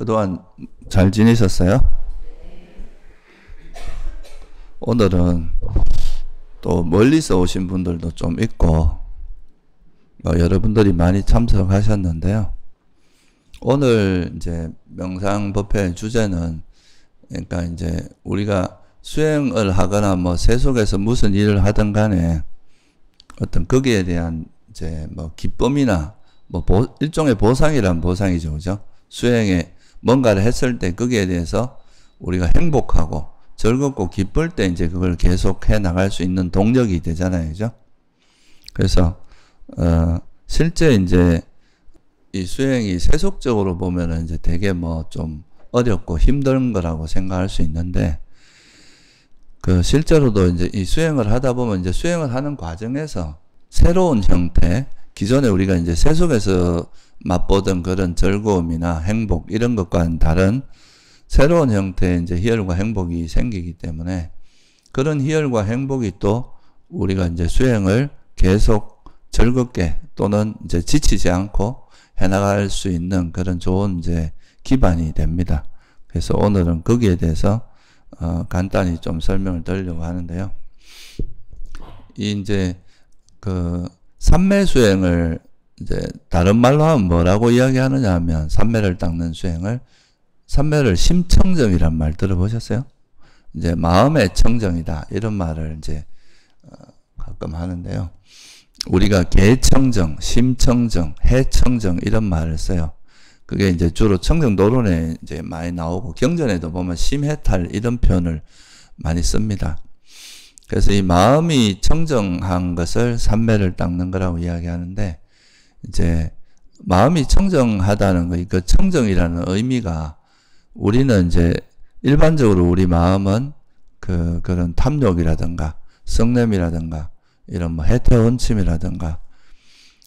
그동안 잘 지내셨어요? 오늘은 또 멀리서 오신 분들도 좀 있고, 여러분들이 많이 참석하셨는데요. 오늘 이제 명상법회 주제는, 그러니까 이제 우리가 수행을 하거나 뭐 세속에서 무슨 일을 하든 간에 어떤 거기에 대한 이제 뭐 기쁨이나 뭐 일종의 보상이란 보상이죠. 그죠? 수행에 뭔가를 했을 때 거기에 대해서 우리가 행복하고 즐겁고 기쁠 때 이제 그걸 계속 해 나갈 수 있는 동력이 되잖아요. 그죠? 그래서, 실제 이제 이 수행이 세속적으로 보면은 이제 되게 뭐 좀 어렵고 힘든 거라고 생각할 수 있는데, 실제로도 이제 이 수행을 하다 보면 이제 수행을 하는 과정에서 새로운 형태, 기존에 우리가 이제 세속에서 맛보던 그런 즐거움이나 행복, 이런 것과는 다른 새로운 형태의 이제 희열과 행복이 생기기 때문에 그런 희열과 행복이 또 우리가 이제 수행을 계속 즐겁게 또는 이제 지치지 않고 해나갈 수 있는 그런 좋은 이제 기반이 됩니다. 그래서 오늘은 거기에 대해서 간단히 좀 설명을 드리려고 하는데요. 이제 삼매 수행을 이제 다른 말로 하면 뭐라고 이야기하느냐 하면, 삼매를 닦는 수행을, 삼매를 심청정이란 말 들어보셨어요? 이제 마음의 청정이다, 이런 말을 이제 가끔 하는데요. 우리가 계청정, 심청정, 해청정 이런 말을 써요. 그게 이제 주로 청정도론에 이제 많이 나오고, 경전에도 보면 심해탈 이런 표현을 많이 씁니다. 그래서 이 마음이 청정한 것을 삼매를 닦는 거라고 이야기하는데, 이제 마음이 청정하다는 거, 그 청정이라는 의미가, 우리는 이제 일반적으로 우리 마음은 그런 탐욕이라든가 성냄이라든가 이런 뭐 해태원침이라든가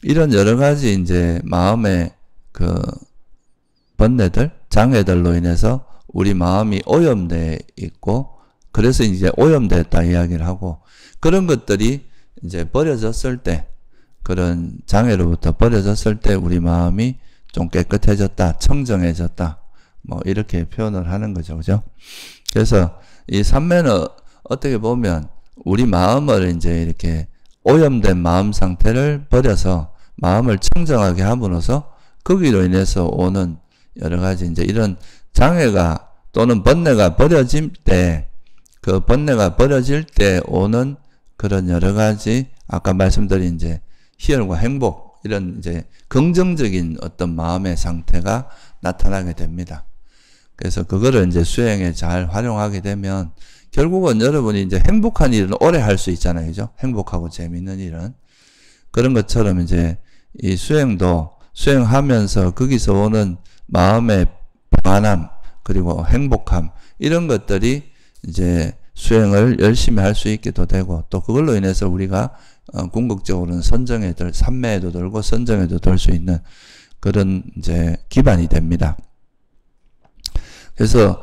이런 여러 가지 이제 마음의 번뇌들, 장애들로 인해서 우리 마음이 오염돼 있고, 그래서 이제 오염됐다 이야기를 하고, 그런 것들이 이제 버려졌을 때, 그런 장애로부터 버려졌을 때 우리 마음이 좀 깨끗해졌다, 청정해졌다, 뭐 이렇게 표현을 하는 거죠. 그죠? 그래서 이 삼매는 어떻게 보면 우리 마음을 이제 이렇게 오염된 마음 상태를 버려서 마음을 청정하게 함으로써 거기로 인해서 오는 여러 가지 이제 이런 장애가 또는 번뇌가 버려질 때, 그 번뇌가 버려질 때 오는 그런 여러 가지 아까 말씀드린 이제 희열과 행복, 이런 이제 긍정적인 어떤 마음의 상태가 나타나게 됩니다. 그래서 그거를 이제 수행에 잘 활용하게 되면 결국은 여러분이 이제 행복한 일은 오래 할 수 있잖아요. 그죠? 행복하고 재밌는 일은. 그런 것처럼 이제 이 수행도 수행하면서 거기서 오는 마음의 평안함, 그리고 행복함, 이런 것들이 이제 수행을 열심히 할 수 있게도 되고, 또 그걸로 인해서 우리가 궁극적으로는 선정에 삼매에도 들고 선정에도 들 수 있는 그런 이제 기반이 됩니다. 그래서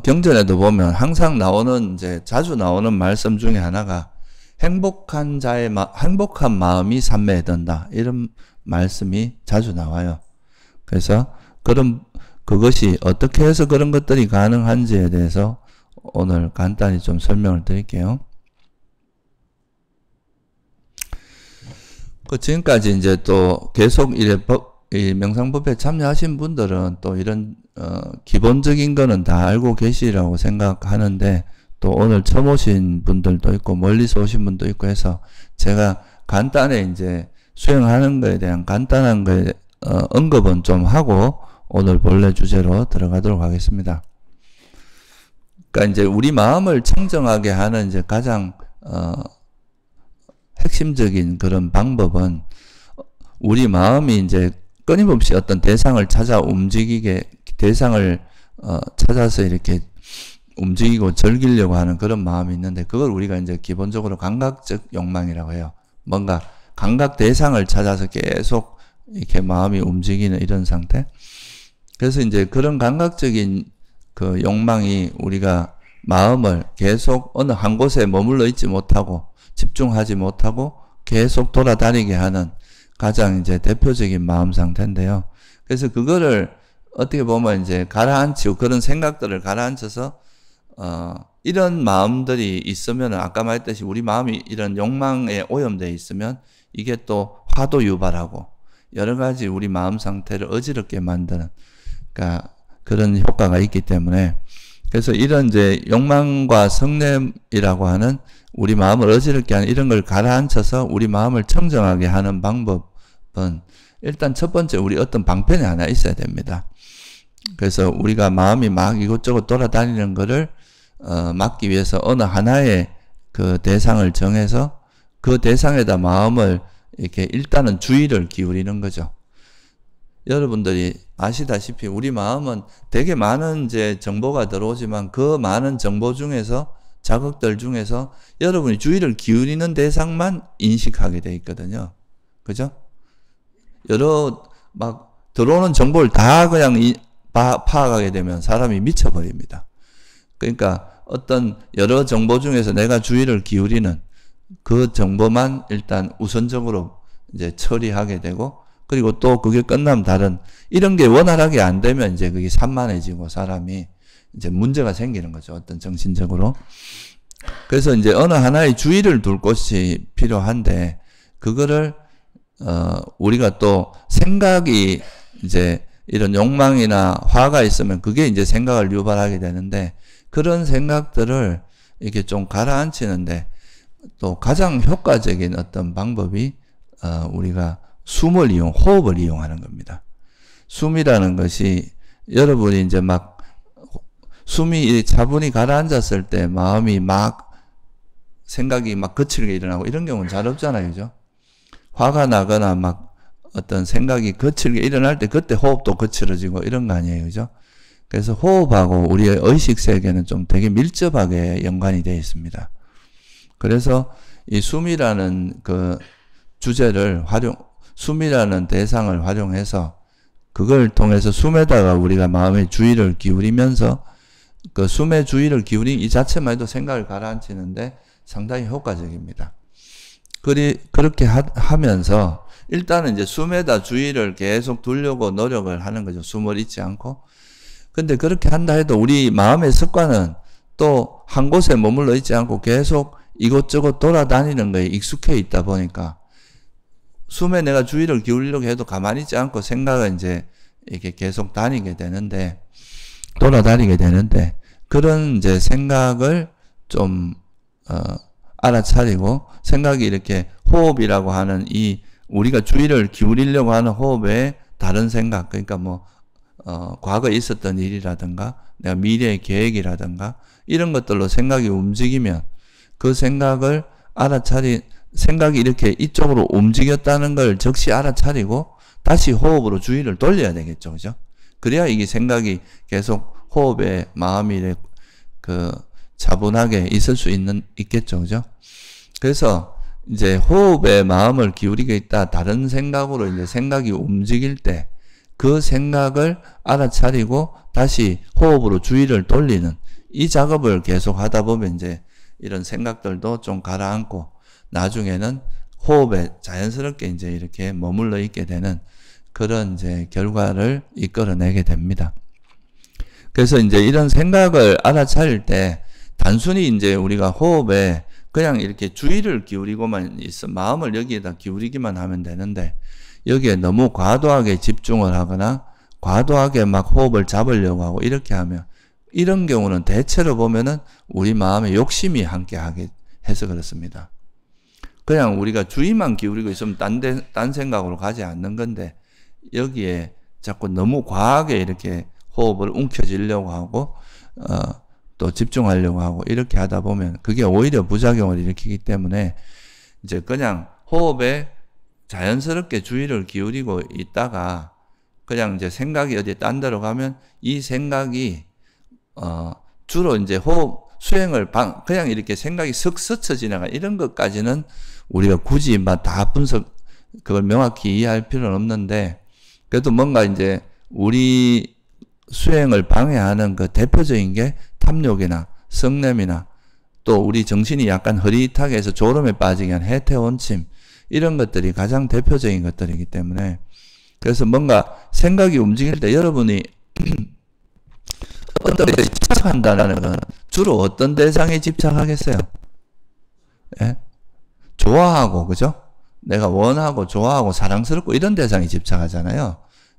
경전에도 보면 항상 나오는 이제 자주 나오는 말씀 중에 하나가 행복한 마음이 삼매에 든다, 이런 말씀이 자주 나와요. 그래서 그것이 어떻게 해서 그런 것들이 가능한지에 대해서 오늘 간단히 좀 설명을 드릴게요. 지금까지 이제 또 계속 이 명상법회에 참여하신 분들은 또 이런 기본적인 거는 다 알고 계시라고 생각하는데, 또 오늘 처음 오신 분들도 있고 멀리서 오신 분도 있고 해서 제가 간단히 이제 수행하는 거에 대한 간단한 거에 언급은 좀 하고 오늘 본래 주제로 들어가도록 하겠습니다. 그러니까 이제 우리 마음을 청정하게 하는 이제 가장 핵심적인 그런 방법은, 우리 마음이 이제 끊임없이 어떤 대상을 찾아 대상을 찾아서 이렇게 움직이고 즐기려고 하는 그런 마음이 있는데, 그걸 우리가 이제 기본적으로 감각적 욕망이라고 해요. 뭔가 감각 대상을 찾아서 계속 이렇게 마음이 움직이는 이런 상태. 그래서 이제 그런 감각적인 그 욕망이 우리가 마음을 계속 어느 한 곳에 머물러 있지 못하고 집중하지 못하고 계속 돌아다니게 하는 가장 이제 대표적인 마음 상태인데요. 그래서 그거를 어떻게 보면 이제 가라앉히고 그런 생각들을 가라앉혀서 이런 마음들이 있으면 아까 말했듯이 우리 마음이 이런 욕망에 오염되어 있으면 이게 또 화도 유발하고 여러 가지 우리 마음 상태를 어지럽게 만드는 그러니까 그런 효과가 있기 때문에 그래서 이런 이제 욕망과 성냄이라고 하는 우리 마음을 어지럽게 하는 이런 걸 가라앉혀서 우리 마음을 청정하게 하는 방법은 일단 첫 번째 우리 어떤 방편이 하나 있어야 됩니다. 그래서 우리가 마음이 막 이것저것 돌아다니는 거를 막기 위해서 어느 하나의 그 대상을 정해서 그 대상에다 마음을 이렇게 일단은 주의를 기울이는 거죠. 여러분들이 아시다시피 우리 마음은 되게 많은 이제 정보가 들어오지만 그 많은 정보 중에서 자극들 중에서 여러분이 주의를 기울이는 대상만 인식하게 돼 있거든요. 그죠? 여러 막 들어오는 정보를 다 그냥 파악하게 되면 사람이 미쳐버립니다. 그러니까 어떤 여러 정보 중에서 내가 주의를 기울이는 그 정보만 일단 우선적으로 이제 처리하게 되고 그리고 또 그게 끝나면 다른 이런 게 원활하게 안 되면 이제 그게 산만해지고 사람이 이제 문제가 생기는 거죠. 어떤 정신적으로. 그래서 이제 어느 하나의 주의를 둘 곳이 필요한데 그거를 우리가 또 생각이 이제 이런 욕망이나 화가 있으면 그게 이제 생각을 유발하게 되는데 그런 생각들을 이렇게 좀 가라앉히는데 또 가장 효과적인 어떤 방법이 우리가 호흡을 이용하는 겁니다. 숨이라는 것이 여러분이 이제 막 숨이 차분히 가라앉았을 때 마음이 막 생각이 막 거칠게 일어나고 이런 경우는 잘 없잖아요. 그죠? 화가 나거나 막 어떤 생각이 거칠게 일어날 때 그때 호흡도 거칠어지고 이런 거 아니에요. 그죠? 그래서 호흡하고 우리의 의식 세계는 좀 되게 밀접하게 연관이 되어 있습니다. 그래서 이 숨이라는 그 주제를 숨이라는 대상을 활용해서 그걸 통해서 숨에다가 우리가 마음의 주의를 기울이면서 그 숨에 주의를 기울인 이 자체만 해도 생각을 가라앉히는데 상당히 효과적입니다. 그렇게 하면서 일단은 이제 숨에다 주의를 계속 두려고 노력을 하는 거죠. 숨을 잊지 않고. 근데 그렇게 한다 해도 우리 마음의 습관은 또 한 곳에 머물러 있지 않고 계속 이곳저곳 돌아다니는 거에 익숙해 있다 보니까 숨에 내가 주의를 기울이려고 해도 가만히 있지 않고 생각은 이제 이렇게 계속 돌아다니게 되는데 그런 이제 생각을 좀 알아차리고 생각이 이렇게 호흡이라고 하는 이 우리가 주의를 기울이려고 하는 호흡에 다른 생각 그러니까 뭐 과거에 있었던 일이라든가 내가 미래의 계획이라든가 이런 것들로 생각이 움직이면 그 생각을 생각이 이렇게 이쪽으로 움직였다는 걸 즉시 알아차리고 다시 호흡으로 주의를 돌려야 되겠죠. 그죠? 그래야 이게 생각이 계속 호흡에 마음이 차분하게 있을 수 있겠죠. 그죠? 그래서 이제 호흡에 마음을 기울이게 있다 다른 생각으로 이제 생각이 움직일 때 그 생각을 알아차리고 다시 호흡으로 주의를 돌리는 이 작업을 계속 하다 보면 이제 이런 생각들도 좀 가라앉고 나중에는 호흡에 자연스럽게 이제 이렇게 머물러 있게 되는 그런 이제 결과를 이끌어내게 됩니다. 그래서 이제 이런 생각을 알아차릴 때 단순히 이제 우리가 호흡에 그냥 이렇게 주의를 기울이고만 마음을 여기에다 기울이기만 하면 되는데 여기에 너무 과도하게 집중을 하거나 과도하게 막 호흡을 잡으려고 하고 이렇게 하면 이런 경우는 대체로 보면은 우리 마음에 욕심이 함께 하게 해서 그렇습니다. 그냥 우리가 주의만 기울이고 있으면 딴 생각으로 가지 않는 건데 여기에 자꾸 너무 과하게 이렇게 호흡을 움켜쥐려고 하고 또 집중하려고 하고 이렇게 하다 보면 그게 오히려 부작용을 일으키기 때문에 이제 그냥 호흡에 자연스럽게 주의를 기울이고 있다가 그냥 이제 생각이 어디에 딴 데로 가면 이 생각이 주로 이제 호흡 수행을 그냥 이렇게 생각이 슥 스쳐 지나가 이런 것까지는 우리가 굳이 막 다 그걸 명확히 이해할 필요는 없는데 그래도 뭔가 이제 우리 수행을 방해하는 그 대표적인 게 탐욕이나 성냄이나 또 우리 정신이 약간 흐릿하게 해서 졸음에 빠지게 한 해태원침 이런 것들이 가장 대표적인 것들이기 때문에 그래서 뭔가 생각이 움직일 때 여러분이 어떤 데 집착한다는 건 주로 어떤 대상에 집착하겠어요? 예? 좋아하고, 그죠? 내가 원하고, 좋아하고, 사랑스럽고, 이런 대상에 집착하잖아요.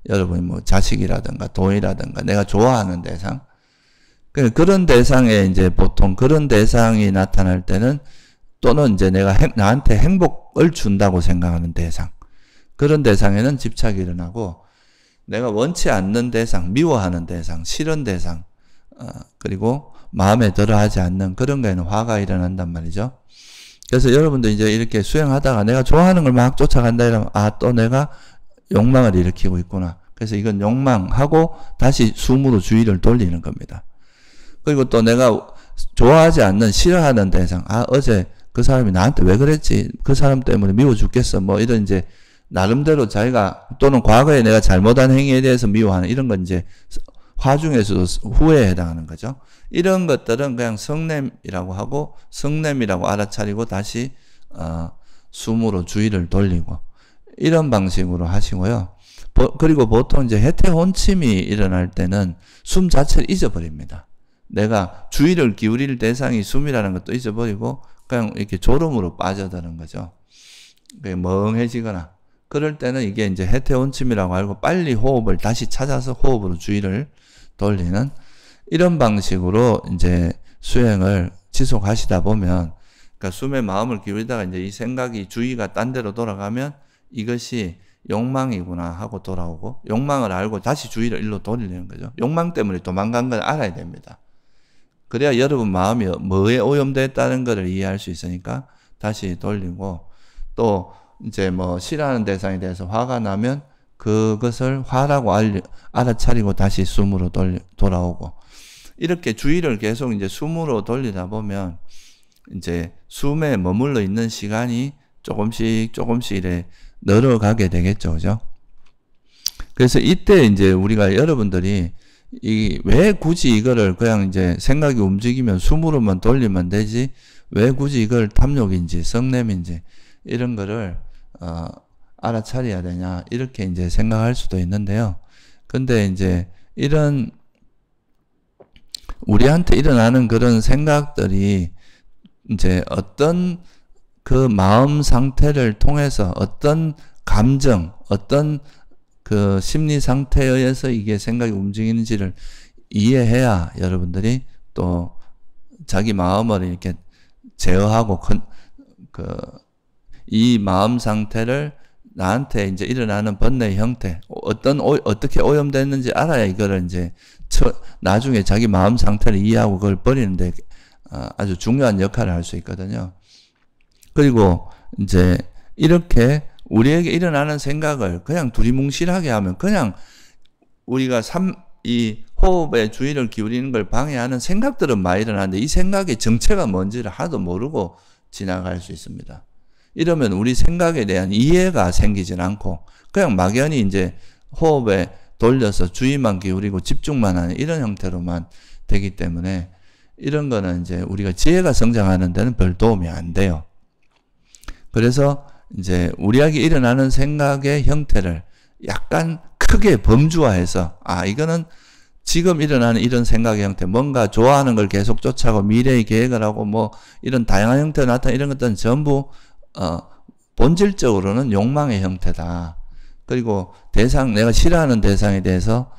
여러분이 뭐 자식이라든가, 돈이라든가, 내가 좋아하는 대상. 그런 대상에 이제 보통 그런 대상이 나타날 때는 또는 이제 나한테 행복을 준다고 생각하는 대상. 그런 대상에는 집착이 일어나고, 내가 원치 않는 대상, 미워하는 대상, 싫은 대상, 그리고 마음에 들어 하지 않는 그런 거에는 화가 일어난단 말이죠. 그래서 여러분도 이제 이렇게 수행하다가 내가 좋아하는 걸 막 쫓아간다 이러면, 또 내가 욕망을 일으키고 있구나. 그래서 이건 욕망하고 다시 숨으로 주의를 돌리는 겁니다. 그리고 또 내가 좋아하지 않는, 싫어하는 대상, 어제 그 사람이 나한테 왜 그랬지? 그 사람 때문에 미워 죽겠어. 뭐 이런 이제 나름대로 자기가 또는 과거에 내가 잘못한 행위에 대해서 미워하는 이런 건 이제 화 중에서도 후회에 해당하는 거죠. 이런 것들은 그냥 성냄이라고 하고 성냄이라고 알아차리고 다시 숨으로 주의를 돌리고 이런 방식으로 하시고요. 그리고 보통 이제 해태혼침이 일어날 때는 숨 자체를 잊어버립니다. 내가 주의를 기울일 대상이 숨이라는 것도 잊어버리고 그냥 이렇게 졸음으로 빠져드는 거죠. 멍해지거나 그럴 때는 이게 이제 해태혼침이라고 알고 빨리 호흡을 다시 찾아서 호흡으로 주의를 돌리는 이런 방식으로 이제 수행을 지속하시다 보면, 그러니까 숨에 마음을 기울이다가 이제 이 생각이 주의가 딴 데로 돌아가면 이것이 욕망이구나 하고 돌아오고, 욕망을 알고 다시 주의를 일로 돌리는 거죠. 욕망 때문에 도망간 걸 알아야 됩니다. 그래야 여러분 마음이 뭐에 오염됐다는 것을 이해할 수 있으니까 다시 돌리고, 또 이제 뭐 싫어하는 대상에 대해서 화가 나면 그것을 화라고 알아차리고 다시 숨으로 돌아오고, 이렇게 주의를 계속 이제 숨으로 돌리다 보면 이제 숨에 머물러 있는 시간이 조금씩 이래 늘어가게 되겠죠. 그죠? 그래서 이때 이제 우리가 여러분들이 왜 굳이 이거를 그냥 이제 생각이 움직이면 숨으로만 돌리면 되지, 왜 굳이 이걸 탐욕인지 성냄인지 이런 거를 알아차려야 되냐, 이렇게 이제 생각할 수도 있는데요. 근데 이제 이런 우리한테 일어나는 그런 생각들이 이제 어떤 그 마음 상태를 통해서 어떤 감정, 어떤 그 심리 상태에 의해서 이게 생각이 움직이는지를 이해해야 여러분들이 또 자기 마음을 이렇게 제어하고 이 마음 상태를 나한테 이제 일어나는 번뇌의 형태, 어떻게 오염됐는지 알아야 이거를 이제 나중에 자기 마음 상태를 이해하고 그걸 버리는데 아주 중요한 역할을 할 수 있거든요. 그리고 이제 이렇게 우리에게 일어나는 생각을 그냥 두리뭉실하게 하면 그냥 우리가 이 호흡에 주의를 기울이는 걸 방해하는 생각들은 많이 일어나는데 이 생각의 정체가 뭔지를 하나도 모르고 지나갈 수 있습니다. 이러면 우리 생각에 대한 이해가 생기진 않고 그냥 막연히 이제 호흡에 돌려서 주의만 기울이고 집중만 하는 이런 형태로만 되기 때문에 이런 거는 이제 우리가 지혜가 성장하는 데는 별 도움이 안 돼요. 그래서 이제 우리에게 일어나는 생각의 형태를 약간 크게 범주화해서 이거는 지금 일어나는 이런 생각의 형태, 뭔가 좋아하는 걸 계속 쫓아가고 미래의 계획을 하고 뭐 이런 다양한 형태로 나타나는 이런 것들은 전부 본질적으로는 욕망의 형태다. 그리고 내가 싫어하는 대상에 대해서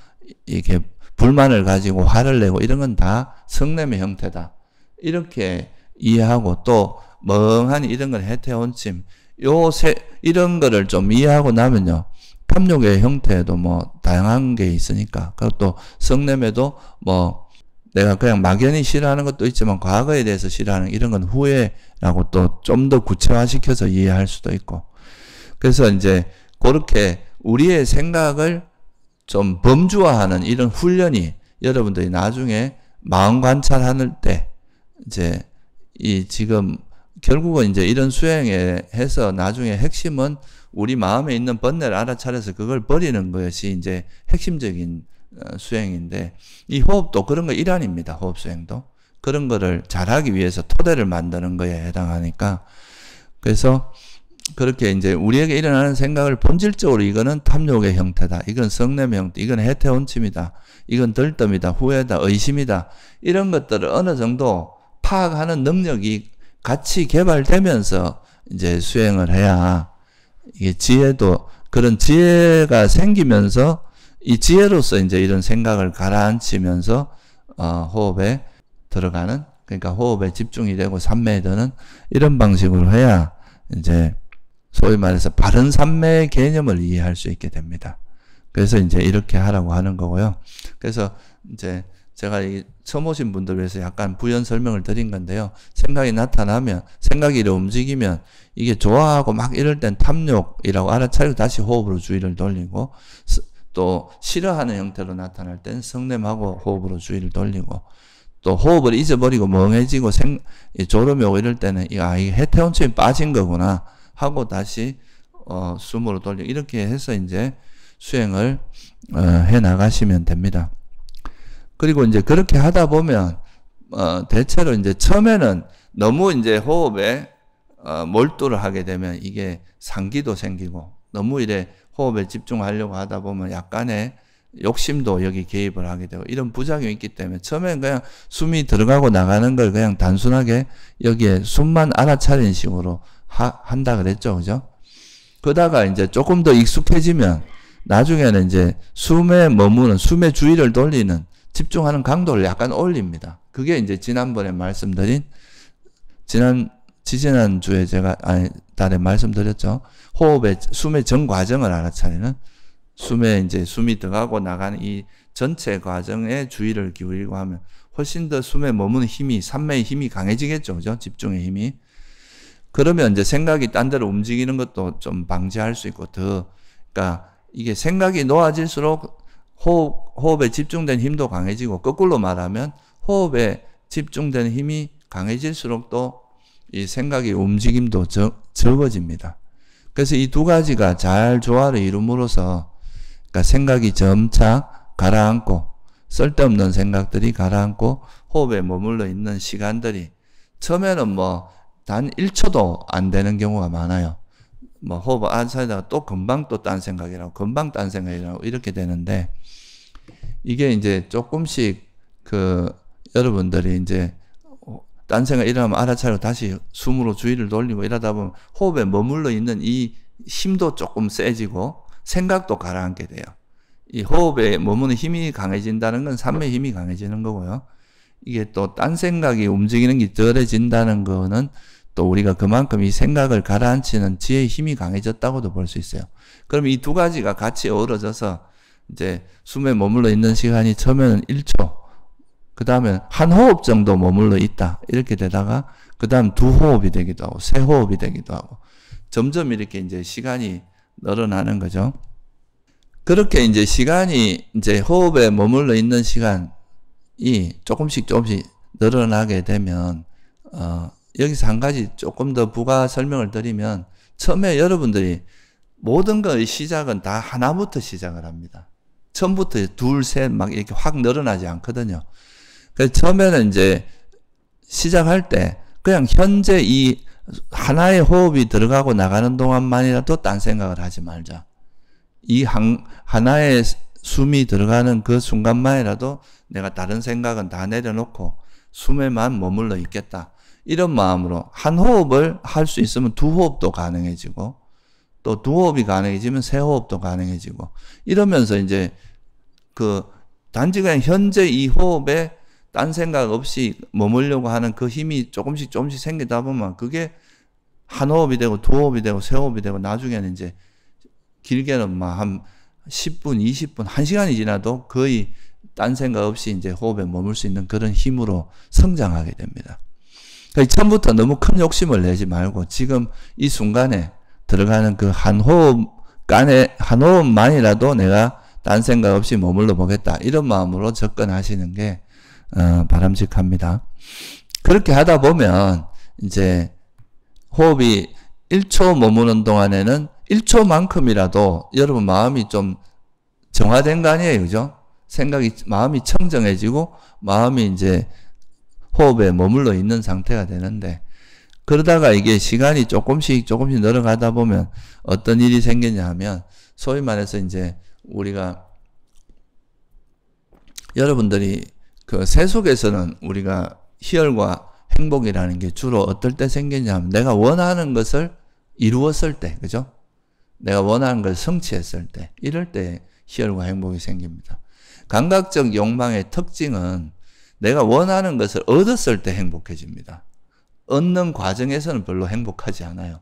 이렇게 불만을 가지고 화를 내고 이런 건 다 성냄의 형태다. 이렇게 이해하고 또 멍하니 이런 건 해태혼침, 이런 거를 좀 이해하고 나면요. 탐욕의 형태에도 뭐 다양한 게 있으니까. 그것도 성냄에도 뭐 내가 그냥 막연히 싫어하는 것도 있지만 과거에 대해서 싫어하는 이런 건 후회라고 또 좀 더 구체화시켜서 이해할 수도 있고. 그래서 이제 그렇게 우리의 생각을 좀 범주화하는 이런 훈련이 여러분들이 나중에 마음 관찰하는 때 이제 지금 결국은 이제 이런 수행에 해서 나중에 핵심은 우리 마음에 있는 번뇌를 알아차려서 그걸 버리는 것이 이제 핵심적인 수행인데, 이 호흡도 그런 거 일환입니다. 호흡 수행도. 그런 거를 잘하기 위해서 토대를 만드는 거에 해당하니까. 그래서 그렇게 이제 우리에게 일어나는 생각을 본질적으로 이거는 탐욕의 형태다. 이건 성냄의 형태, 이건 해태원침이다. 이건 들뜸이다, 후회다, 의심이다. 이런 것들을 어느 정도 파악하는 능력이 같이 개발되면서 이제 수행을 해야 이게 지혜도 그런 지혜가 생기면서 이 지혜로서 이제 이런 생각을 가라앉히면서 호흡에 들어가는, 그러니까 호흡에 집중이 되고 삼매에 드는 이런 방식으로 해야 이제 소위 말해서 바른 삼매의 개념을 이해할 수 있게 됩니다. 그래서 이제 이렇게 하라고 하는 거고요. 그래서 이제 제가 이 처음 오신 분들 위해서 약간 부연 설명을 드린 건데요. 생각이 나타나면, 생각이 이렇게 움직이면 이게 좋아하고 막 이럴 땐 탐욕이라고 알아차리고 다시 호흡으로 주의를 돌리고, 또 싫어하는 형태로 나타날 땐 성냄하고 호흡으로 주의를 돌리고, 또 호흡을 잊어버리고 멍해지고 졸음이 오고 이럴 때는 이게 해태원침이 빠진 거구나 하고 다시 숨으로 돌리고, 이렇게 해서 이제 수행을 해 나가시면 됩니다. 그리고 이제 그렇게 하다 보면 대체로 이제 처음에는 너무 이제 호흡에 몰두를 하게 되면 이게 상기도 생기고, 너무 이래 호흡에 집중하려고 하다 보면 약간의 욕심도 여기 개입을 하게 되고, 이런 부작용이 있기 때문에 처음에는 그냥 숨이 들어가고 나가는 걸 그냥 단순하게 여기에 숨만 알아차리는 식으로 한다 그랬죠. 그죠? 그러다가 이제 조금 더 익숙해지면 나중에는 이제 숨에 머무는, 숨에 주의를 돌리는, 집중하는 강도를 약간 올립니다. 그게 이제 지난번에 말씀드린, 지지난 주에 제가, 달에 말씀드렸죠. 호흡의, 숨의 전 과정을 알아차리는, 숨에 이제 숨이 들어가고 나가는 이 전체 과정에 주의를 기울이고 하면 훨씬 더 숨에 머무는 힘이, 삼매의 힘이 강해지겠죠. 그죠? 집중의 힘이. 그러면 이제 생각이 딴 데로 움직이는 것도 좀 방지할 수 있고, 그러니까 이게 생각이 놓아질수록 호흡에 집중된 힘도 강해지고, 거꾸로 말하면 호흡에 집중된 힘이 강해질수록 또 이 생각의 움직임도 적어집니다. 그래서 이 두 가지가 잘 조화를 이룸으로써, 그러니까 생각이 점차 가라앉고, 쓸데없는 생각들이 가라앉고, 호흡에 머물러 있는 시간들이 처음에는 뭐 단 1초도 안 되는 경우가 많아요. 뭐 호흡 안사이다가 또 금방 또 딴 생각이라고, 금방 딴 생각이라고 이렇게 되는데, 이게 이제 조금씩 여러분들이 이제 딴 생각 일어나면 알아차리고 다시 숨으로 주의를 돌리고 이러다 보면 호흡에 머물러 있는 이 힘도 조금 세지고 생각도 가라앉게 돼요. 이 호흡에 머무는 힘이 강해진다는 건 삼매의 힘이 강해지는 거고요. 이게 또 딴 생각이 움직이는 게 덜해진다는 거는 또 우리가 그만큼 이 생각을 가라앉히는 지혜의 힘이 강해졌다고도 볼 수 있어요. 그럼 이 두 가지가 같이 어우러져서 이제 숨에 머물러 있는 시간이 처음에는 1초, 그 다음에 한 호흡 정도 머물러 있다. 이렇게 되다가 그 다음 두 호흡이 되기도 하고 세 호흡이 되기도 하고 점점 이렇게 이제 시간이 늘어나는 거죠. 그렇게 이제 시간이 이제 호흡에 머물러 있는 시간이 조금씩 늘어나게 되면 여기서 한 가지 조금 더 부가 설명을 드리면, 처음에 여러분들이 모든 것의 시작은 다 하나부터 시작을 합니다. 처음부터 둘, 셋 막 이렇게 확 늘어나지 않거든요. 그래서 처음에는 이제 시작할 때 그냥 현재 이 하나의 호흡이 들어가고 나가는 동안만이라도 딴 생각을 하지 말자. 이 하나의 숨이 들어가는 그 순간만이라도 내가 다른 생각은 다 내려놓고 숨에만 머물러 있겠다. 이런 마음으로 한 호흡을 할 수 있으면 두 호흡도 가능해지고, 또 두 호흡이 가능해지면 세 호흡도 가능해지고, 이러면서 이제 단지 그냥 현재 이 호흡에 딴 생각 없이 머물려고 하는 그 힘이 조금씩 생기다 보면 그게 한 호흡이 되고 두 호흡이 되고 세 호흡이 되고, 나중에는 이제 길게는 막 한 10분, 20분, 1시간이 지나도 거의 딴 생각 없이 이제 호흡에 머물 수 있는 그런 힘으로 성장하게 됩니다. 그러니까 처음부터 너무 큰 욕심을 내지 말고 지금 이 순간에 들어가는 그 한 호흡만이라도 내가 딴 생각 없이 머물러 보겠다. 이런 마음으로 접근하시는 게 바람직합니다. 그렇게 하다 보면 이제 호흡이 1초 머무는 동안에는 1초만큼이라도 여러분 마음이 좀 정화된 거 아니에요, 그죠? 마음이 청정해지고 마음이 이제 호흡에 머물러 있는 상태가 되는데, 그러다가 이게 시간이 조금씩 늘어가다 보면 어떤 일이 생기냐 하면, 소위 말해서 이제 우리가, 여러분들이 그 세속에서는 우리가 희열과 행복이라는 게 주로 어떨 때 생기냐 하면, 내가 원하는 것을 이루었을 때, 그죠? 내가 원하는 걸 성취했을 때, 이럴 때 희열과 행복이 생깁니다. 감각적 욕망의 특징은 내가 원하는 것을 얻었을 때 행복해집니다. 얻는 과정에서는 별로 행복하지 않아요.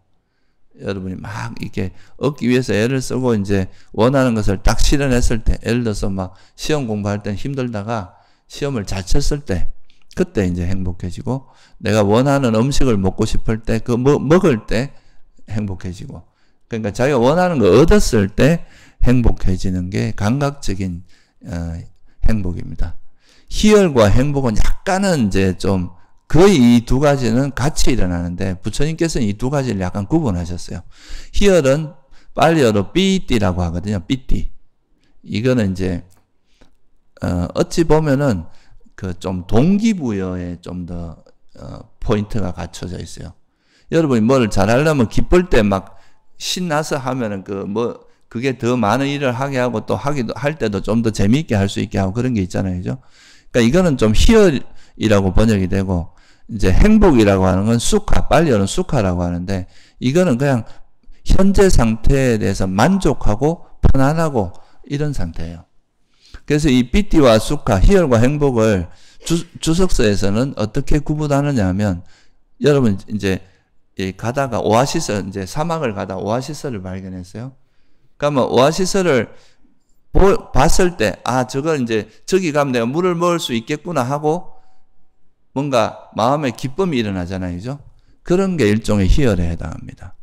여러분이 막 이렇게 얻기 위해서 애를 쓰고 이제 원하는 것을 딱 실현했을 때, 예를 들어서 막 시험 공부할 땐 힘들다가 시험을 잘 쳤을 때, 그때 이제 행복해지고, 내가 원하는 음식을 먹고 싶을 때, 먹을 때 행복해지고, 그러니까 자기가 원하는 걸 얻었을 때 행복해지는 게 감각적인 행복입니다. 희열과 행복은 약간은 이제 좀 거의 이 두 가지는 같이 일어나는데, 부처님께서는 이 두 가지를 약간 구분하셨어요. 희열은 빨리어로 삐띠라고 하거든요. 삐띠. 이거는 이제 어찌 보면은 그 좀 동기부여에 좀 더 포인트가 갖춰져 있어요. 여러분이 뭐를 잘하려면 기쁠 때 막 신나서 하면은 그게 더 많은 일을 하게 하고, 또 할 때도 좀 더 재미있게 할 수 있게 하고 그런 게 있잖아요. 그죠? 그러니까 이거는 좀 희열이라고 번역이 되고, 이제 행복이라고 하는 건 수카, 빨리어는 수카라고 하는데, 이거는 그냥 현재 상태에 대해서 만족하고 편안하고 이런 상태예요. 그래서 이 삐띠와 수카, 희열과 행복을 주석서에서는 어떻게 구분하느냐 하면, 여러분 이제 가다가 오아시스, 이제 사막을 가다 오아시스를 발견했어요. 그러면 오아시스를 봤을 때, 저걸 이제 저기 가면 내가 물을 먹을 수 있겠구나 하고 뭔가 마음에 기쁨이 일어나잖아요. 그죠? 그런 게 일종의 희열에 해당합니다.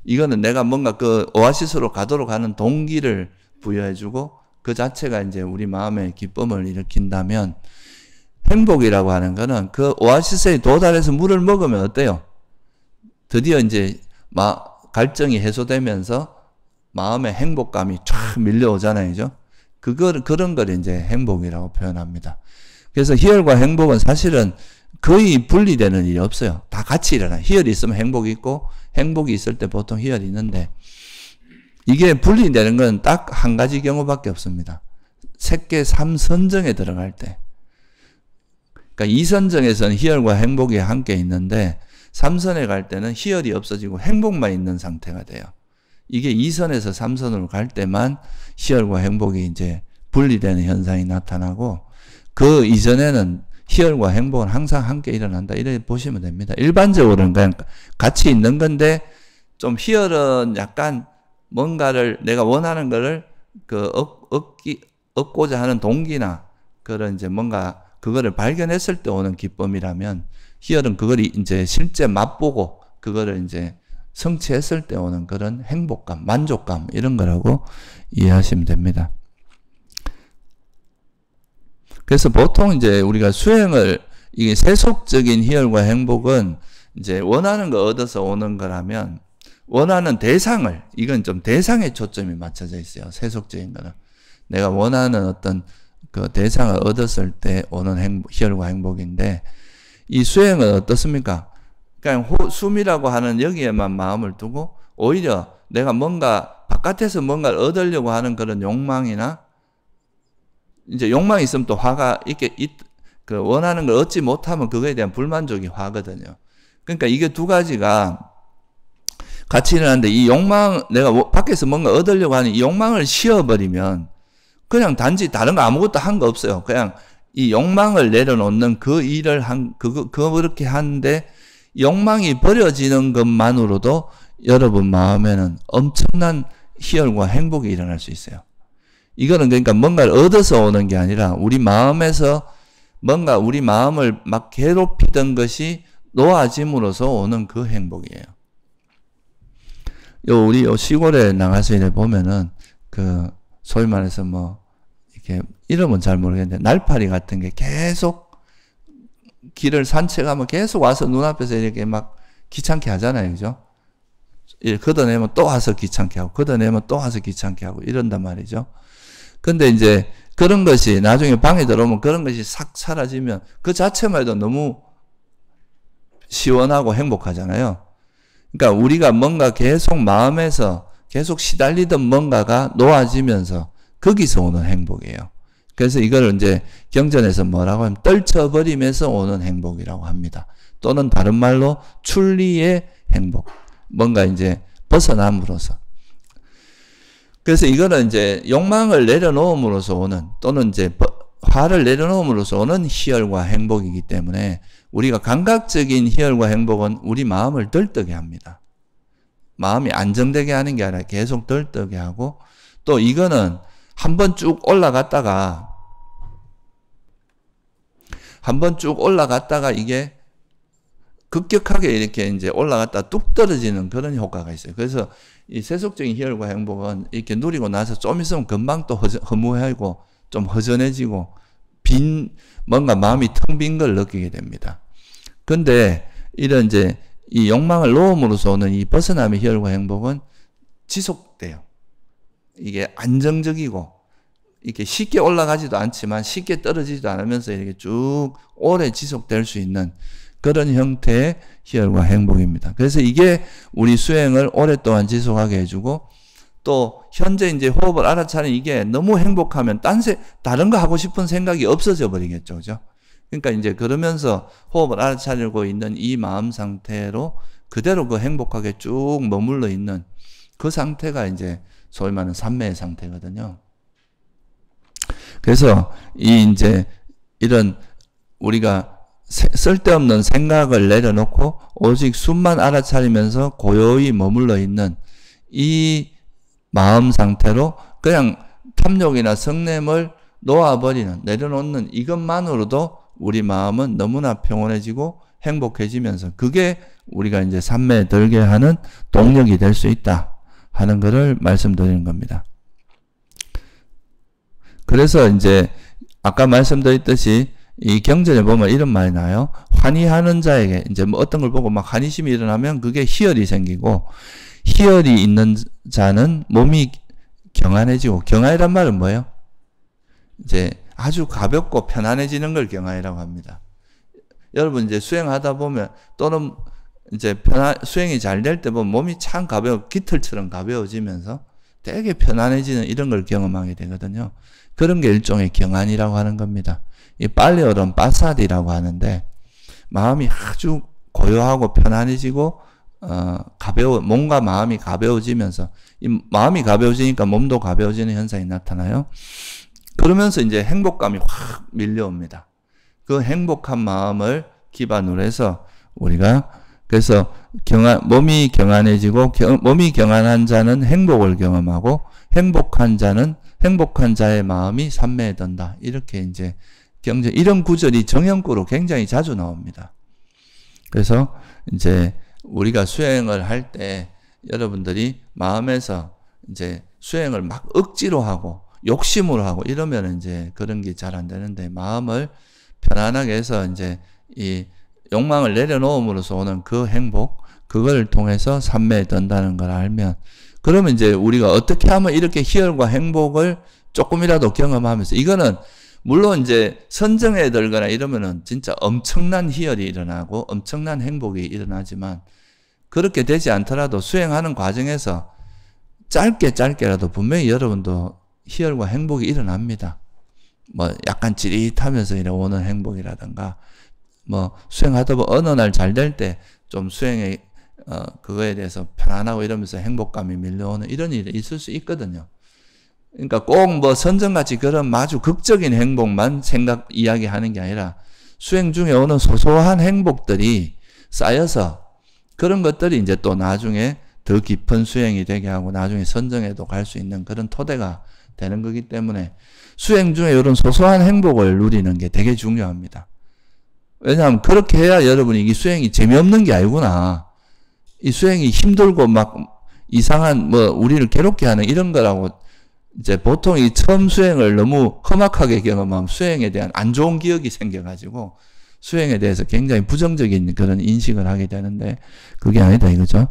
이거는 내가 뭔가 그 오아시스로 가도록 하는 동기를 부여해주고, 그 자체가 이제 우리 마음에 기쁨을 일으킨다면, 행복이라고 하는 거는 그 오아시스에 도달해서 물을 먹으면 어때요? 드디어 이제 갈증이 해소되면서 마음의 행복감이 쫙 밀려오잖아요. 그죠? 그런 걸 이제 행복이라고 표현합니다. 그래서 희열과 행복은 사실은 거의 분리되는 일이 없어요. 다 같이 일어나요. 희열이 있으면 행복이 있고, 행복이 있을 때 보통 희열이 있는데, 이게 분리되는 건 딱 한 가지 경우밖에 없습니다. 색계 3선정에 들어갈 때. 그러니까 2선정에서는 희열과 행복이 함께 있는데, 3선에 갈 때는 희열이 없어지고 행복만 있는 상태가 돼요. 이게 2선에서 3선으로 갈 때만 희열과 행복이 이제 분리되는 현상이 나타나고, 그 이전에는 희열과 행복은 항상 함께 일어난다, 이렇게 보시면 됩니다. 일반적으로는 그냥 같이 있는 건데, 좀 희열은 약간 뭔가를, 내가 원하는 거를 얻고자 하는 동기나 그런 이제 뭔가 그거를 발견했을 때 오는 기쁨이라면, 희열은 그걸 이제 실제 맛보고 그거를 이제 성취했을 때 오는 그런 행복감, 만족감, 이런 거라고 이해하시면 됩니다. 그래서 보통 이제 우리가 이게 세속적인 희열과 행복은 이제 원하는 거 얻어서 오는 거라면, 원하는 대상을, 이건 좀 대상에 초점이 맞춰져 있어요. 세속적인 거는. 내가 원하는 어떤 그 대상을 얻었을 때 오는 희열과 행복인데, 이 수행은 어떻습니까? 그냥 숨이라고 하는 여기에만 마음을 두고, 오히려 내가 뭔가 바깥에서 뭔가를 얻으려고 하는 그런 욕망이나, 이제 욕망이 있으면 또 화가 그 원하는 걸 얻지 못하면 그거에 대한 불만족이 화거든요. 그러니까 이게 두 가지가 같이 일어나는데, 이 욕망, 내가 밖에서 뭔가 얻으려고 하는 이 욕망을 씌워버리면 그냥 단지 다른 거 아무것도 한 거 없어요. 그냥 이 욕망을 내려놓는 그 일을 그렇게 하는데, 욕망이 버려지는 것만으로도 여러분 마음에는 엄청난 희열과 행복이 일어날 수 있어요. 이거는 그러니까 뭔가를 얻어서 오는 게 아니라, 우리 마음에서 뭔가 우리 마음을 막 괴롭히던 것이 놓아짐으로써 오는 그 행복이에요. 우리 시골에 나가서 이래 보면은, 소위 말해서 이렇게, 이름은 잘 모르겠는데, 날파리 같은 게 계속 길을 산책하면 계속 와서 눈앞에서 이렇게 막 귀찮게 하잖아요. 그죠? 걷어내면 또 와서 귀찮게 하고, 걷어내면 또 와서 귀찮게 하고, 이런단 말이죠. 근데 이제 그런 것이 나중에 방에 들어오면 그런 것이 싹 사라지면 그 자체만 해도 너무 시원하고 행복하잖아요. 그러니까 우리가 뭔가 계속 마음에서 계속 시달리던 뭔가가 놓아지면서 거기서 오는 행복이에요. 그래서 이걸 이제 경전에서 뭐라고 하면 떨쳐버리면서 오는 행복이라고 합니다. 또는 다른 말로 출리의 행복. 뭔가 이제 벗어남으로써. 그래서 이거는 이제 욕망을 내려놓음으로써 오는, 또는 이제 화를 내려놓음으로써 오는 희열과 행복이기 때문에 우리가 감각적인 희열과 행복은 우리 마음을 들뜨게 합니다. 마음이 안정되게 하는 게 아니라 계속 들뜨게 하고, 또 이거는 한번 쭉 올라갔다가 이게 급격하게 이렇게 이제 올라갔다 뚝 떨어지는 그런 효과가 있어요. 그래서 이 세속적인 희열과 행복은 이렇게 누리고 나서 좀 있으면 금방 또 허무해지고 좀 허전해지고 뭔가 마음이 텅 빈 걸 느끼게 됩니다. 근데 이런 이제 이 욕망을 놓음으로써 오는 이 벗어남의 희열과 행복은 지속돼요. 이게 안정적이고 이렇게 쉽게 올라가지도 않지만 쉽게 떨어지지도 않으면서 이렇게 쭉 오래 지속될 수 있는 그런 형태의 희열과 행복입니다. 그래서 이게 우리 수행을 오랫동안 지속하게 해주고, 또 현재 이제 호흡을 알아차리는 이게 너무 행복하면 다른 거 하고 싶은 생각이 없어져 버리겠죠. 그죠? 그러니까 이제 그러면서 호흡을 알아차리고 있는 이 마음 상태로 그대로 그 행복하게 쭉 머물러 있는 그 상태가 이제 소위 말하는 삼매의 상태거든요. 그래서 이제 이런 우리가 쓸데없는 생각을 내려놓고 오직 숨만 알아차리면서 고요히 머물러 있는 이 마음 상태로 그냥 탐욕이나 성냄을 내려놓는 이것만으로도 우리 마음은 너무나 평온해지고 행복해지면서 그게 우리가 이제 삼매에 들게 하는 동력이 될 수 있다 하는 것을 말씀드리는 겁니다. 그래서 이제 아까 말씀드렸듯이 이 경전에 보면 이런 말이 나요. 환희하는 자에게 이제 뭐 어떤 걸 보고 막 환희심이 일어나면 그게 희열이 생기고, 희열이 있는 자는 몸이 경안해지고, 경안이란 말은 뭐예요? 이제 아주 가볍고 편안해지는 걸 경안이라고 합니다. 여러분 이제 수행하다 보면 또는 이제 수행이 잘 될 때 보면 몸이 참 깃털처럼 가벼워지면서 되게 편안해지는 이런 걸 경험하게 되거든요. 그런 게 일종의 경안이라고 하는 겁니다. 이 빨리어로는 빠사디라고 하는데, 마음이 아주 고요하고 편안해지고 몸과 마음이 가벼워지면서, 이 마음이 가벼워지니까 몸도 가벼워지는 현상이 나타나요. 그러면서 이제 행복감이 확 밀려옵니다. 그 행복한 마음을 기반으로 해서 우리가 그래서 몸이 경안해지고, 몸이 경안한 자는 행복을 경험하고, 행복한 자의 마음이 삼매에 든다. 이렇게 이제 이런 구절이 정형구로 굉장히 자주 나옵니다. 그래서 이제 우리가 수행을 할 때 여러분들이 마음에서 이제 수행을 막 억지로 하고 욕심으로 하고 이러면 이제 그런 게 잘 안 되는데, 마음을 편안하게 해서 이제 이 욕망을 내려놓음으로써 오는 그 행복, 그걸 통해서 삼매에 든다는 걸 알면, 그러면 이제 우리가 어떻게 하면 이렇게 희열과 행복을 조금이라도 경험하면서, 이거는 물론 이제 선정에 들거나 이러면은 진짜 엄청난 희열이 일어나고 엄청난 행복이 일어나지만, 그렇게 되지 않더라도 수행하는 과정에서 짧게라도 분명히 여러분도 희열과 행복이 일어납니다. 뭐 약간 찌릿하면서 오는 행복이라든가, 뭐 수행하다 보면 어느 날 잘 될 때 좀 수행에 그거에 대해서 편안하고 이러면서 행복감이 밀려오는 이런 일이 있을 수 있거든요. 그러니까 꼭 뭐 선정같이 그런 아주 극적인 행복만 이야기하는 게 아니라, 수행 중에 오는 소소한 행복들이 쌓여서 그런 것들이 이제 또 나중에 더 깊은 수행이 되게 하고 나중에 선정에도 갈 수 있는 그런 토대가 되는 거기 때문에, 수행 중에 이런 소소한 행복을 누리는 게 되게 중요합니다. 왜냐하면 그렇게 해야 여러분이 이 수행이 재미없는 게 아니구나, 이 수행이 힘들고 막 이상한 뭐 우리를 괴롭게 하는 이런 거라고, 이제 보통 이 처음 수행을 너무 험악하게 경험하면 수행에 대한 안 좋은 기억이 생겨가지고 수행에 대해서 굉장히 부정적인 그런 인식을 하게 되는데, 그게 아니다 이거죠.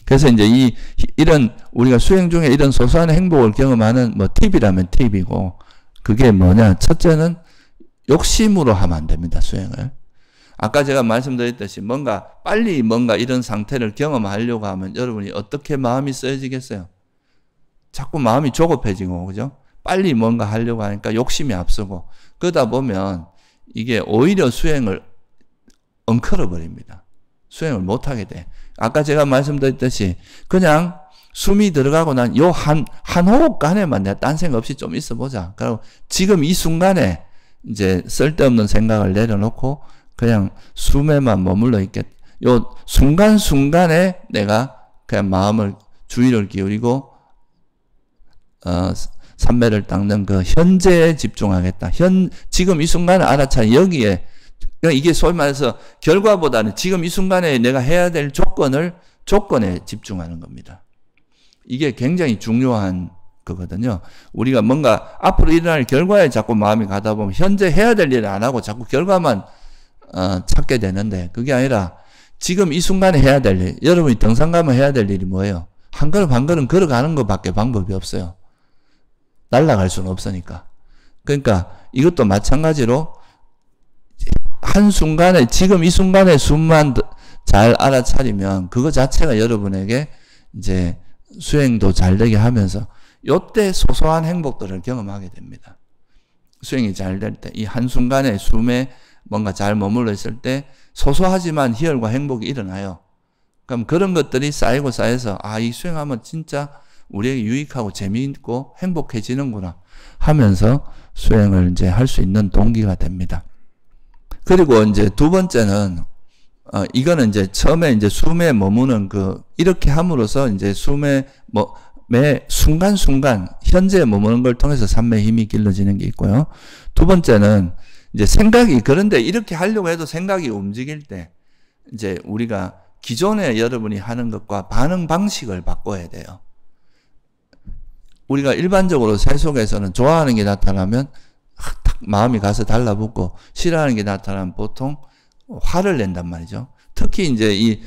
그래서 이제 이런 우리가 수행 중에 이런 소소한 행복을 경험하는 뭐 팁이라면 팁이고, 그게 뭐냐, 첫째는 욕심으로 하면 안 됩니다. 수행을 아까 제가 말씀드렸듯이 빨리 뭔가 이런 상태를 경험하려고 하면 여러분이 어떻게 마음이 쓰여지겠어요? 자꾸 마음이 조급해지고, 그죠? 빨리 뭔가 하려고 하니까 욕심이 앞서고, 그러다 보면 이게 오히려 수행을 엉클어버립니다. 수행을 못하게 돼. 아까 제가 말씀드렸듯이 그냥 숨이 들어가고 난 요 한 호흡간에만 내가 딴 생각 없이 좀 있어 보자. 그리고 지금 이 순간에 이제 쓸데없는 생각을 내려놓고 그냥 숨에만 머물러 있겠. 요 순간순간에 내가 그냥 마음을 주의를 기울이고 삼매를 닦는 그 현재에 집중하겠다. 지금 이 순간을 알아차 여기에 그러니까 이게 소위 말해서 결과보다는 지금 이 순간에 내가 해야 될 조건에 집중하는 겁니다. 이게 굉장히 중요한 거거든요. 우리가 뭔가 앞으로 일어날 결과에 자꾸 마음이 가다 보면 현재 해야 될 일을 안 하고 자꾸 결과만 찾게 되는데 그게 아니라 지금 이 순간에 해야 될 일, 여러분이 등산 가면 해야 될 일이 뭐예요? 한 걸음 한 걸음 걸어가는 것밖에 방법이 없어요. 날아갈 수는 없으니까. 그러니까 이것도 마찬가지로 한순간에 지금 이 순간에 숨만 잘 알아차리면 그거 자체가 여러분에게 이제 수행도 잘 되게 하면서 요때 소소한 행복들을 경험하게 됩니다. 수행이 잘 될 때 이 한순간에 숨에 뭔가 잘 머물러 있을 때 소소하지만 희열과 행복이 일어나요. 그럼 그런 것들이 쌓이고 쌓여서 이 수행하면 진짜 우리에게 유익하고 재미있고 행복해지는구나 하면서 수행을 이제 할 수 있는 동기가 됩니다. 그리고 이제 두 번째는 이거는 이제 처음에 이제 숨에 머무는 이렇게 함으로써 이제 숨에 매 순간순간 현재에 머무는 걸 통해서 삼매의 힘이 길러지는 게 있고요. 두 번째는 이제 그런데 이렇게 하려고 해도 생각이 움직일 때 이제 우리가 기존에 여러분이 하는 것과 반응 방식을 바꿔야 돼요. 우리가 일반적으로 새 속에서는 좋아하는 게 나타나면 탁 마음이 가서 달라붙고 싫어하는 게 나타나면 보통 화를 낸단 말이죠. 특히 이제 이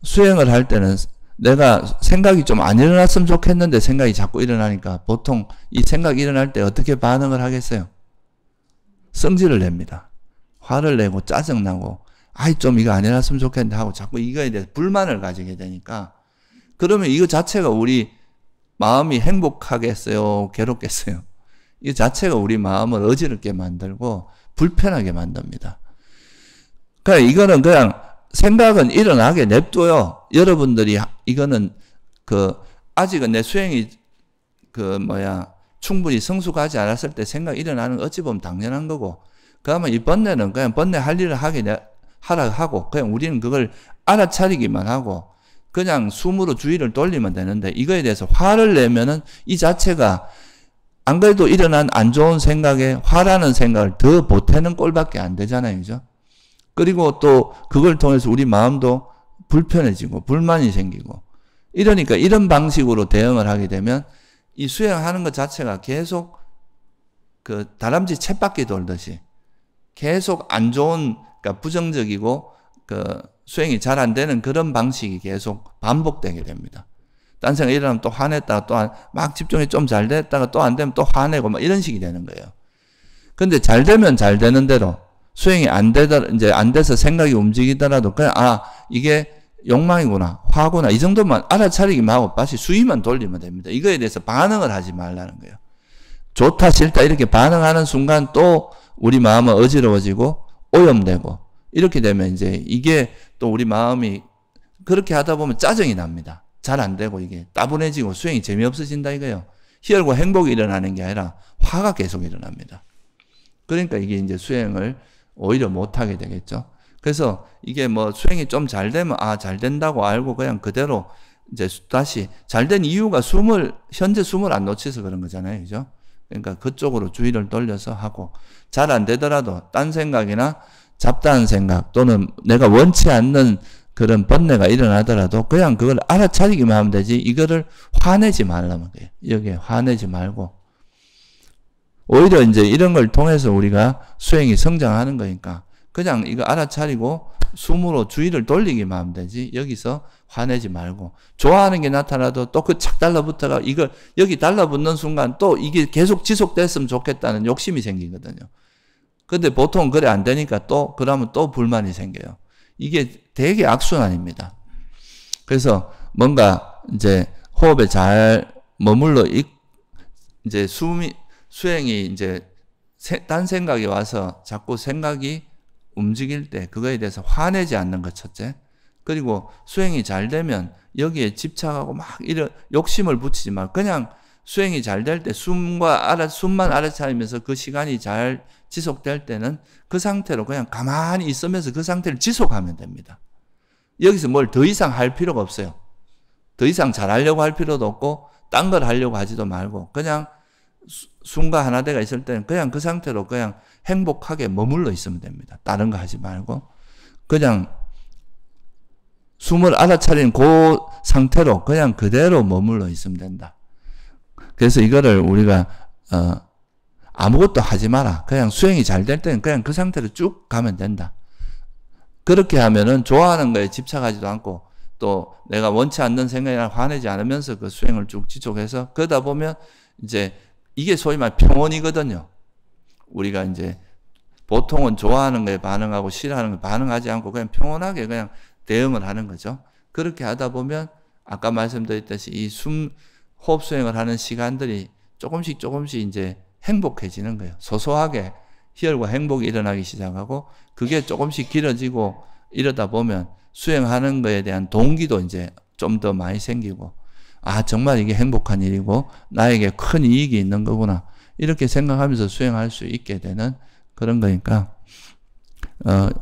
수행을 할 때는 내가 생각이 좀 안 일어났으면 좋겠는데 생각이 자꾸 일어나니까 보통 이 생각이 일어날 때 어떻게 반응을 하겠어요? 성질을 냅니다. 화를 내고 짜증나고 좀 이거 안 일어났으면 좋겠는데 하고 자꾸 이거에 대해서 불만을 가지게 되니까 그러면 이거 자체가 우리 마음이 행복하겠어요? 괴롭겠어요? 이 자체가 우리 마음을 어지럽게 만들고 불편하게 만듭니다. 그러니까 이거는 그냥 생각은 일어나게 냅둬요. 여러분들이 이거는 아직은 내 수행이 충분히 성숙하지 않았을 때 생각이 일어나는 건 어찌 보면 당연한 거고 그러면 이 번뇌는 그냥 번뇌 할 일을 하라 하고 그냥 우리는 그걸 알아차리기만 하고 그냥 숨으로 주의를 돌리면 되는데 이거에 대해서 화를 내면은 이 자체가 안 그래도 일어난 안 좋은 생각에 화라는 생각을 더 보태는 꼴밖에 안 되잖아요. 그죠? 그리고 또 그걸 통해서 우리 마음도 불편해지고 불만이 생기고 이러니까 이런 방식으로 대응을 하게 되면 이 수행하는 것 자체가 계속 다람쥐 쳇바퀴 돌듯이 계속 안 좋은 그러니까 부정적이고 수행이 잘 안 되는 그런 방식이 계속 반복되게 됩니다. 딴 생각 일어나면 또 화냈다가 또 막 집중이 좀 잘 됐다가 또 안 되면 또 화내고 막 이런 식이 되는 거예요. 근데 잘 되면 잘 되는 대로 수행이 이제 안 돼서 생각이 움직이더라도 그냥 이게 욕망이구나, 화구나 이 정도만 알아차리기만 하고 다시 수위만 돌리면 됩니다. 이거에 대해서 반응을 하지 말라는 거예요. 좋다 싫다 이렇게 반응하는 순간 또 우리 마음은 어지러워지고 오염되고 이렇게 되면 이제 이게 또 우리 마음이 그렇게 하다 보면 짜증이 납니다. 잘 안 되고 이게 따분해지고 수행이 재미없어진다 이거예요. 희열과 행복이 일어나는 게 아니라 화가 계속 일어납니다. 그러니까 이게 이제 수행을 오히려 못하게 되겠죠. 그래서 이게 수행이 좀 잘 되면 잘 된다고 알고 그냥 그대로 이제 다시 잘 된 이유가 현재 숨을 안 놓쳐서 그런 거잖아요. 그죠? 그러니까 그쪽으로 주의를 돌려서 하고 잘 안 되더라도 딴 생각이나 잡다한 생각 또는 내가 원치 않는 그런 번뇌가 일어나더라도 그냥 그걸 알아차리기만 하면 되지 이거를 화내지 말라는 거예요. 여기에 화내지 말고 오히려 이제 이런 걸 통해서 우리가 수행이 성장하는 거니까 그냥 이거 알아차리고 숨으로 주의를 돌리기만 하면 되지 여기서 화내지 말고 좋아하는 게 나타나도 또 착 달라붙어가 이걸 여기 달라붙는 순간 또 이게 계속 지속됐으면 좋겠다는 욕심이 생기거든요. 근데 보통 그래 안 되니까 그러면 또 불만이 생겨요. 이게 되게 악순환입니다. 그래서 뭔가 이제 호흡에 잘 머물러 이제 수행이 이제 딴 생각이 와서 자꾸 생각이 움직일 때 그거에 대해서 화내지 않는 것 첫째. 그리고 수행이 잘 되면 여기에 집착하고 막 이런 욕심을 붙이지 말고 그냥 수행이 잘 될 때 숨만 알아차리면서 그 시간이 잘 지속될 때는 그 상태로 그냥 가만히 있으면서 그 상태를 지속하면 됩니다. 여기서 뭘 더 이상 할 필요가 없어요. 더 이상 잘하려고 할 필요도 없고 딴 걸 하려고 하지도 말고 그냥 숨과 하나대가 있을 때는 그냥 그 상태로 그냥 행복하게 머물러 있으면 됩니다. 다른 거 하지 말고 그냥 숨을 알아차리는 그 상태로 그냥 그대로 머물러 있으면 된다. 그래서 이거를 우리가 아무것도 하지 마라. 그냥 수행이 잘 될 때는 그냥 그 상태로 쭉 가면 된다. 그렇게 하면은 좋아하는 거에 집착하지도 않고 또 내가 원치 않는 생각이나 화내지 않으면서 그 수행을 쭉 지속해서 그러다 보면 이제 이게 소위 말 평온이거든요. 우리가 이제 보통은 좋아하는 거에 반응하고 싫어하는 거에 반응하지 않고 그냥 평온하게 그냥 대응을 하는 거죠. 그렇게 하다 보면 아까 말씀드렸듯이 이 호흡 수행을 하는 시간들이 조금씩 이제 행복해지는 거예요. 소소하게 희열과 행복이 일어나기 시작하고 그게 조금씩 길어지고 이러다 보면 수행하는 거에 대한 동기도 이제 좀 더 많이 생기고 아 정말 이게 행복한 일이고 나에게 큰 이익이 있는 거구나 이렇게 생각하면서 수행할 수 있게 되는 그런 거니까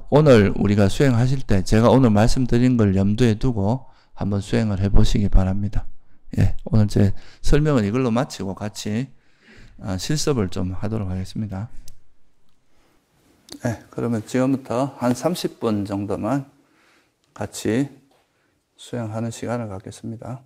오늘 우리가 수행하실 때 제가 오늘 말씀드린 걸 염두에 두고 한번 수행을 해보시기 바랍니다. 예, 오늘 제 설명은 이걸로 마치고 같이 실습을 좀 하도록 하겠습니다. 네, 그러면 지금부터 한 30분 정도만 같이 수행하는 시간을 갖겠습니다.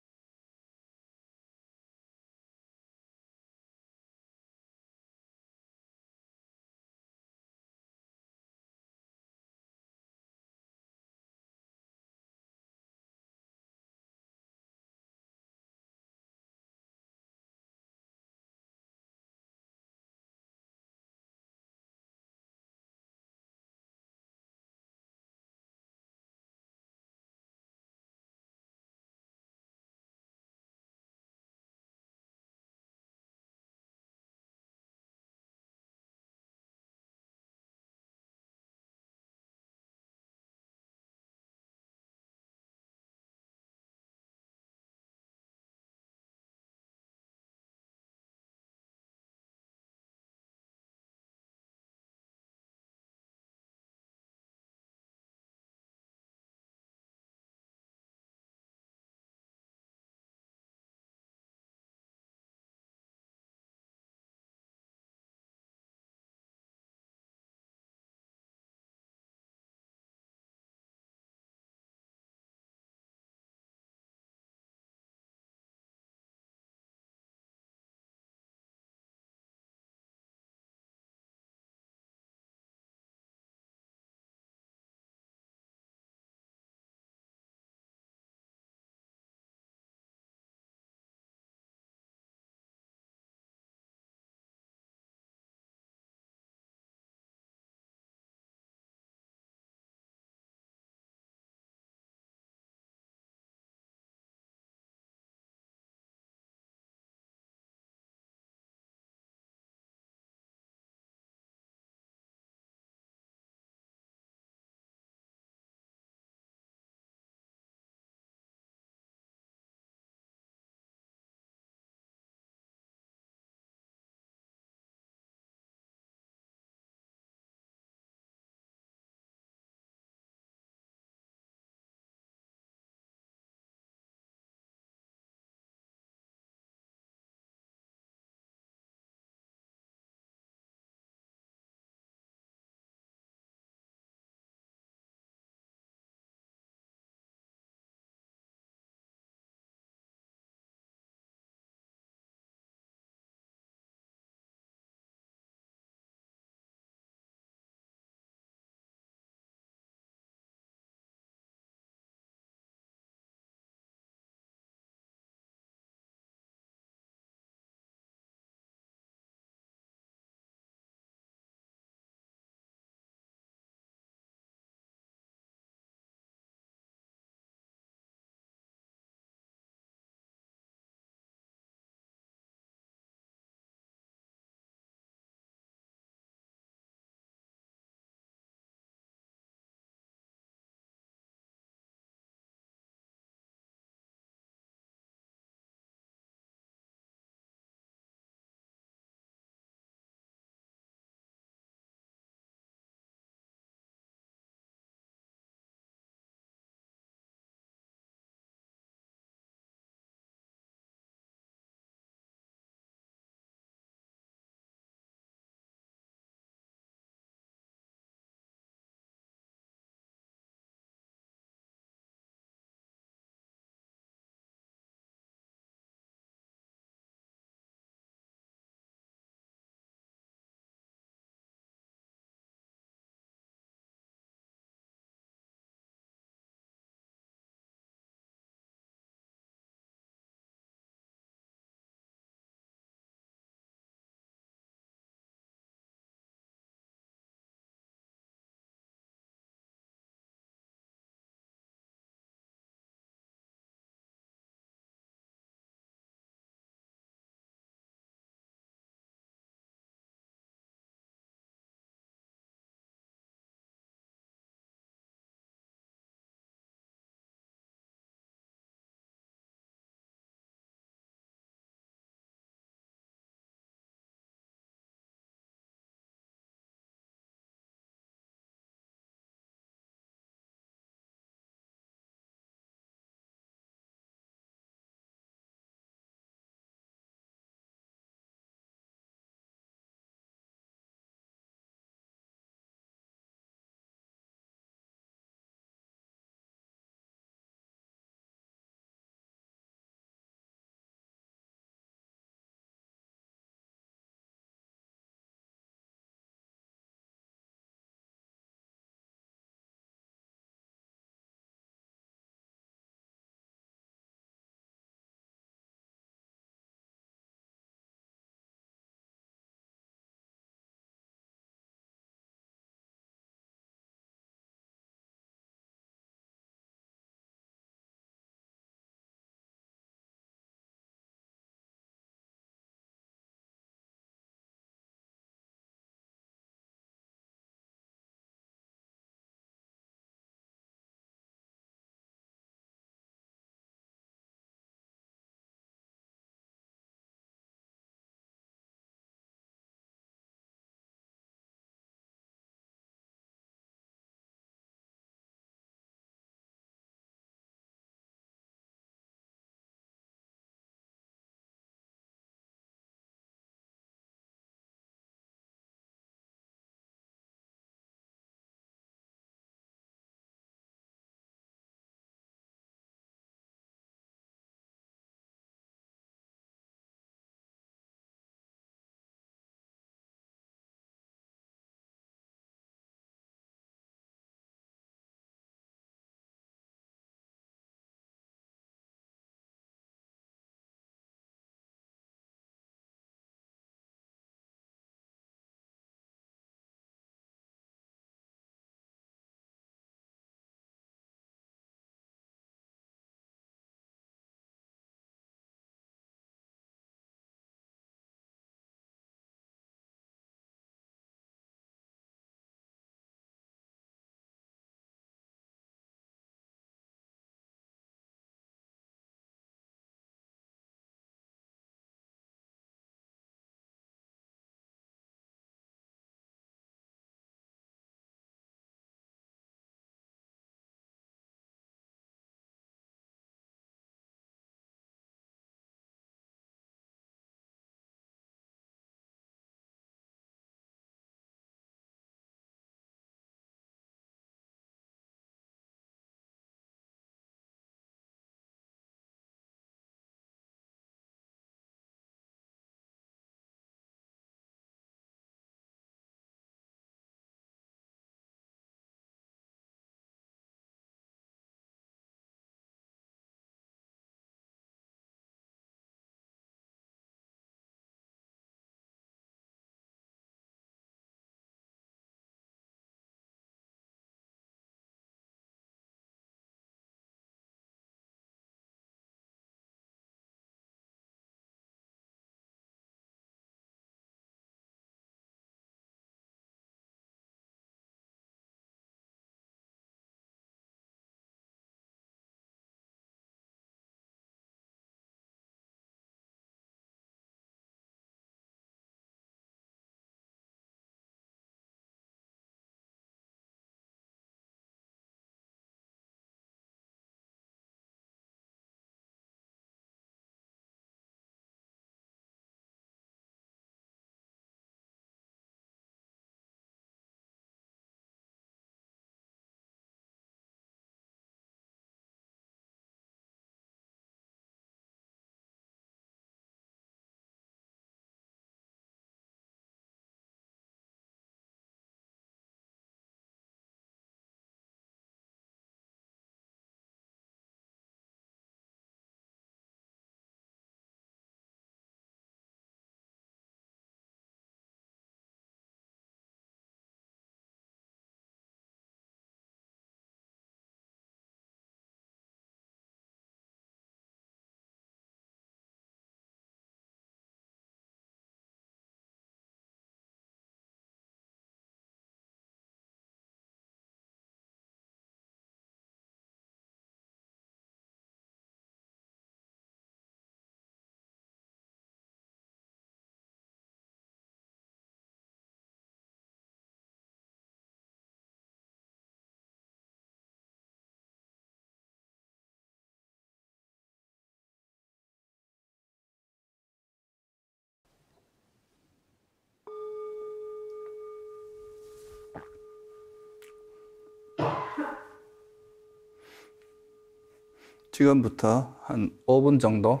지금부터 한 5분 정도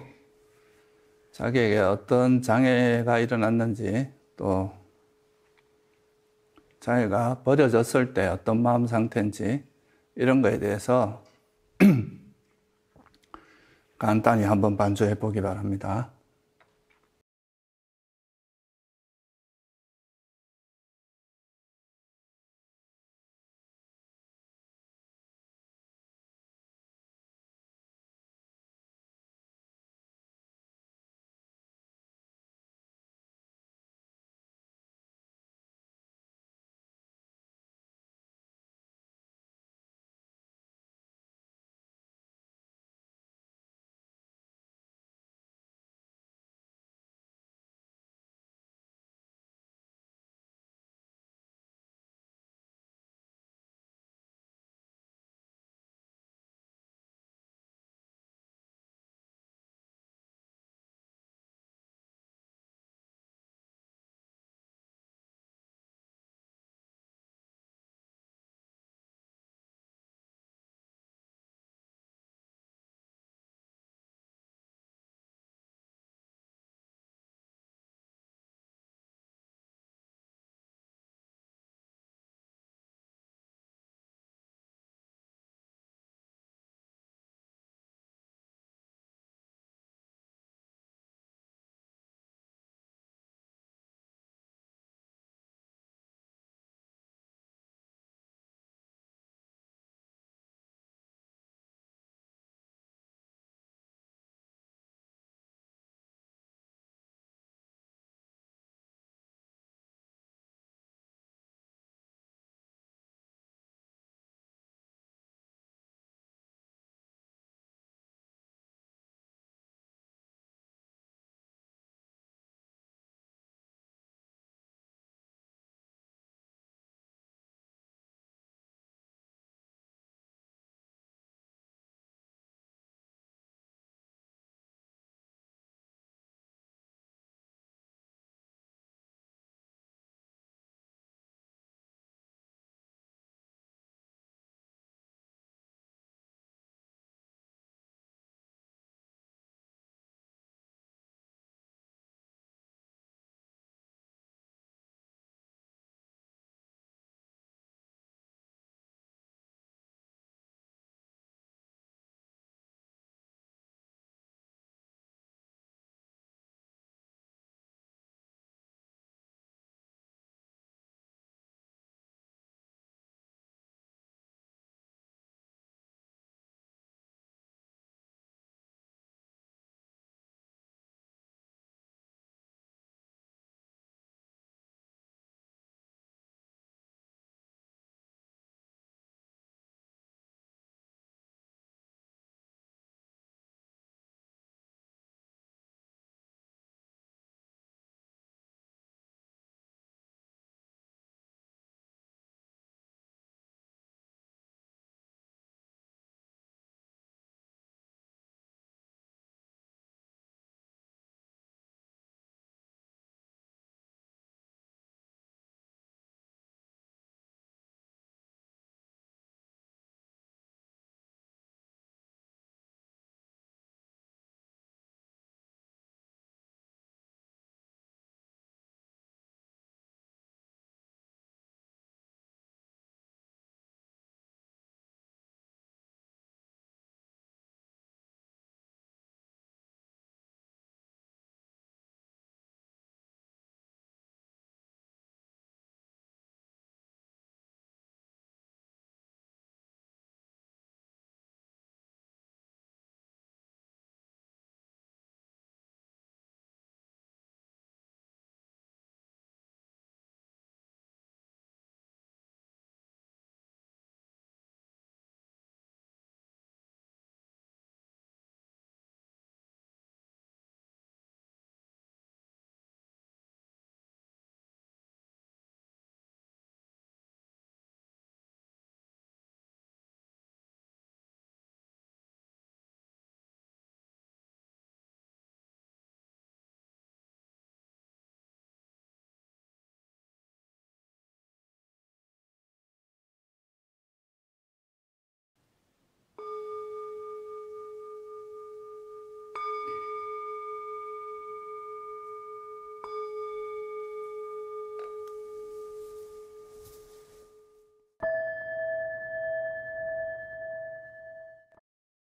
자기에게 어떤 장애가 일어났는지, 또 장애가 버려졌을 때 어떤 마음 상태인지, 이런 거에 대해서 간단히 한번 반주해 보기 바랍니다.